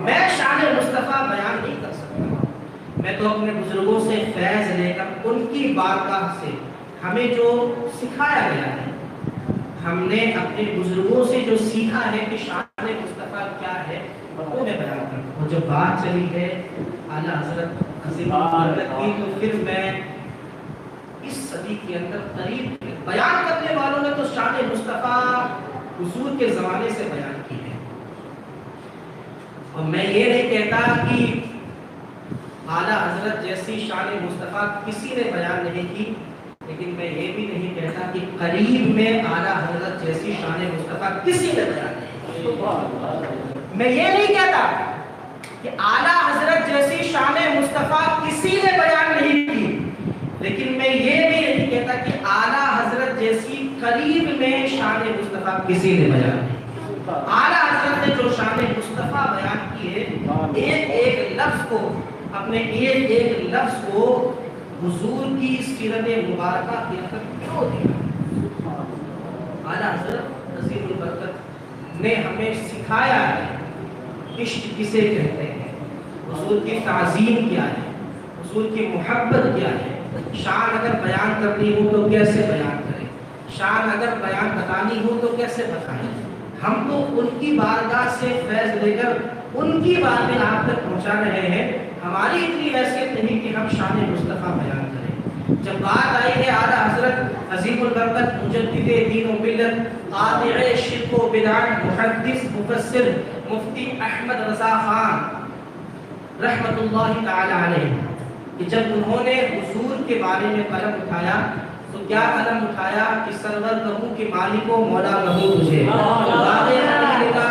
میں شان مصطفیٰ بیان نہیں کر سکتا، میں تو اپنے بزرگوں سے فیض لے کر ان کی بارگاہ سے ہمیں جو سکھایا گیا ہے، ہم نے اپنے بزرگوں سے جو سیکھا ہے کہ شان مصطفیٰ کیا ہے وہ میں بیان کرتا ہوں۔ جب بات چلی ہے اعلیٰ حضرت عظیم البرکت کی، تو پھر میں اس صدی کے اندر قریب بیان کرنے والوں نے تو شان مصطفیٰ حضور کے زمانے سے بیان کی ہے، اور میں یہ نہیں کہتا کہ اعلیٰ حضرت جیسی شان مصطفیٰ کسی نے بیان نہیں کی، لیکن میں یہ بھی نہیں کہتا کہ قریب میں اعلیٰ حضرت جیسی شان مصطفیٰ کسی نے بیان نہیں کی۔ میں یہ نہیں کہتا کہ اعلیٰ حضرت جیسی شان مصطفیٰ کسی نے بیان نہیں کی، لیکن میں یہ بھی نہیں کہتا کہ اعلیٰ حضرت جیسی قریب میں شان مصطفیٰ کسی نے بیان نہیں کی۔ اعلیٰ حضرت نے جو شان مصطفیٰ بیان کی ہے، ایک ایک لفظ کو، اپنے ایک ایک لفظ کو حضور کی سیرت مبارکہ کے اندر کیوں دیا؟ اعلیٰ حضرت عظیم البرکت نے ہمیں سکھایا ہے عشق کسے کہتے ہیں، حضور کی تعظیم کیا ہے، حضور کی محبت کیا ہے، شان اگر بیان کرنی ہو تو کیسے بیان کریں، شان اگر بیان بتانی ہو تو کیسے بتائیں۔ ہم تو ان کی بارگاہ سے فیض لے کر ان کی باتیں آپ تک پہنچا رہے ہیں، ہماری اتنی حیثیت نہیں کہ ہم شان مصطفیٰ بیان کریں۔ جب بات آئی ہے اعلیٰ حضرت عظیم البرکت مجدد دین و ملت، قاطع شرک و بدعت، محدث مفسر مفتی احمد رضا خان رحمت اللہ تعالی علیہ، کہ جب انہوں نے حضور کے بارے میں قلم اٹھایا تو کیا قلم اٹھایا کہ سرور کہوں کہ مالک و مولا کہوں تجھے، باغِ حمید کا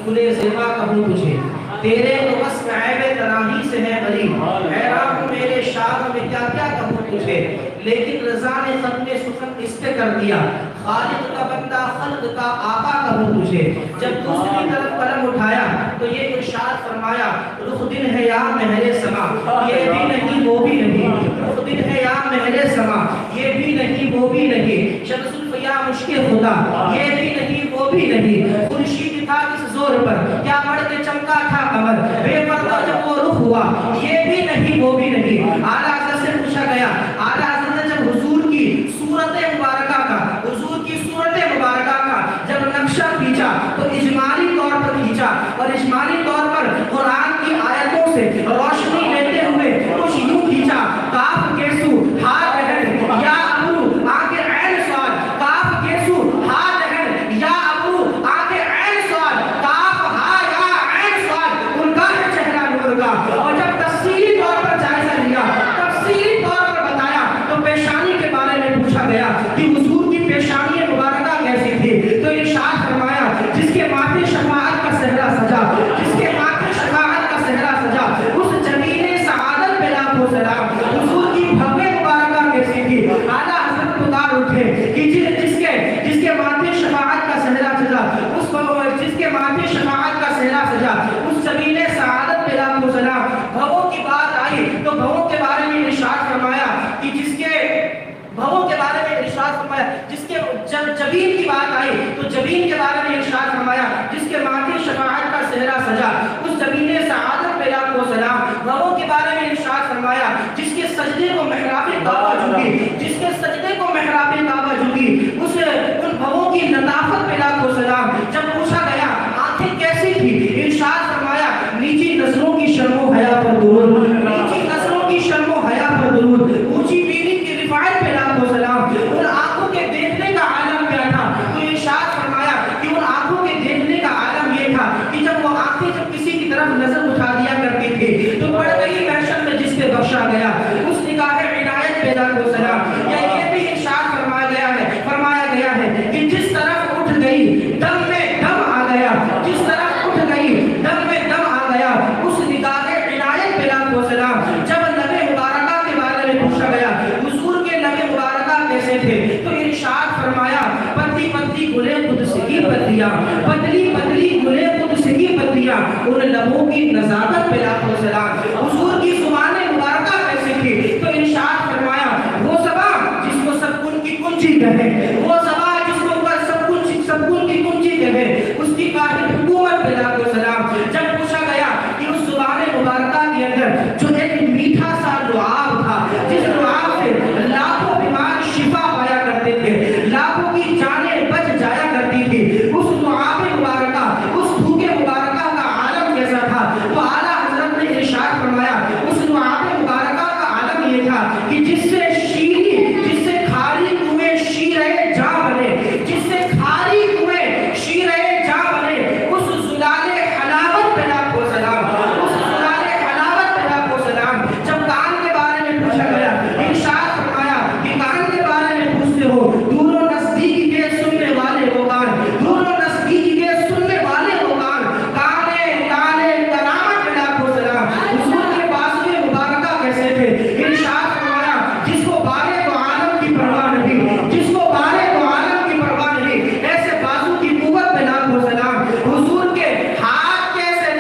گلِ زیبا کہوں تجھے، تیرے تو بس عیب تناہی سے ہے بری، حیران ہوں میرے شاہ میں کیا کیا کہوں تجھے، لیکن رضا نے ختم سخن اس پہ کر دیا، خالق کا بندہ خلق کا آقا کہوں تجھے۔ جب دوسری طرف قلم اٹھایا تو یہ ارشاد فرمایا، رخ دن ہے یا مہر سما، یہ بھی نہیں وہ بھی نہیں، رخ دن ہے یا مہر سما، یہ بھی نہیں وہ بھی نہیں، شمس الفیا مشکل خدا، یہ بھی نہیں وہ بھی نہیں، خورشید تھا اس زور پر کیا بڑھ کے چمکا تھا قمر، بے پردہ جب وہ رخ ہوا، یہ بھی نہیں وہ بھی نہیں۔ اعلیٰ حضرت سے پوچھا گیا، اعلیٰ حضرت نے جب حضور کی صورت مبارکہ کا، حضور کی صورت مبارکہ کا جب نقشہ کھینچا تو اجمالی طور پر کھینچا، اور اجمالی طور پر قرآن کی آیتوں سے روشنی لیتے ہوئے کچھ یوں کھینچا، کاف کیسو ہا لہن یا ابو آگے عین سواد، کاف کیسو ہا لہن یا ابو آگے عین سواد، کاف ہا یا عین سواد، ان کا ہے چہرہ نور کا۔ اور جب تفصیلی طور پر جائزہ لیا، تفصیلی طور پر بتایا تو پیشانی کے بارے میں پوچھا گیا کہ حضور کی پیشانی مبارکہ کیسی تھی، تو ارشاد فرمایا جس کے ماتھے شفاعت کا صحرا سجا، جس کے ماتھے شفاعت کا صحرا سجا، اس جمیل سعادت پہ لاکھوں سلام۔ حضور کی بھوے مبارکہ کیسی تھی، اعلیٰ حضرت پکار اٹھے کہ جس کے ماتھے شفاعت کا صحرا سجا، جس کے ماتھے شفاعت کا صحرا سجا، اس جمیل سعادت پہ لاکھوں سلام۔ بھووں کی بات آئی تو بھووں کے بارے میں ارشاد فرمایا کہ جس کے بھووں کے بارے میں ارشاد فرمایا، جس کے جبین کی بات آئی تو جبین کے بارے میں ارشاد فرمایا جس کے ماتھے شفاعت کا صحرا سجا، اس جبین سعادت پہ لاکھوں سلام۔ بھووں کے بارے میں ارشاد فرمایا جس کے سجدے کو محراب کعبہ جھکی، جس کے سجدے کو محراب کعبہ جھکی، ان بھووں کی لطافت پہ لاکھوں سلام۔ جب پوچھا گیا آنکھیں کیسی تھی، ارشاد فرمایا نیچی نظروں کی شرم و حیا پر درود، نیچی نظروں کی شرم و حیا پر درود، اونچی بینی کی رفعت پہ لاکھوں سلام۔ ان آنکھوں کے دیکھنے کا عالم کیا تھا، تو ارشاد فرمایا کہ ان آنکھوں کے دیکھنے کا عالم یہ تھا کہ جب وہ آنکھیں جب کسی کی طرف نظر اٹھا دیا کرتی تھی تو پڑ گئی محشر میں جس پہ بخشا گیا، اس نگاہ عنایت پہ لاکھوں سلام۔ یا یہ بھی ارشاد فرمایا گیا ہے کہ جس طرف اٹھ گئی دم میں دم آ گیا، جس طرف اٹھ گئی دم میں دم آ گیا، اس نگاہ عنایت پہ لاکھوں سلام۔ جب لب مبارکہ کے بارے میں پوچھا گیا حضور کے لب مبارکہ کیسے تھے، تو ارشاد فرمایا پتلی پتلی گلے قدس کی پتیاں، پتلی پتلی گلے قدس کی پتیاں، ان لبوں کی نزاکت پہ لاکھوں سلام۔ حضور کی زبان مبارکہ کیسے تھی، تو ارشاد فرمایا وہ زبان جس کو سب کن کی کنجی کہے، وہ زبان جس کو سب کن کی کنجی کہے، اس کی قاہر حکومت پہ لاکھوں سلام۔ جب پوچھا گیا کہ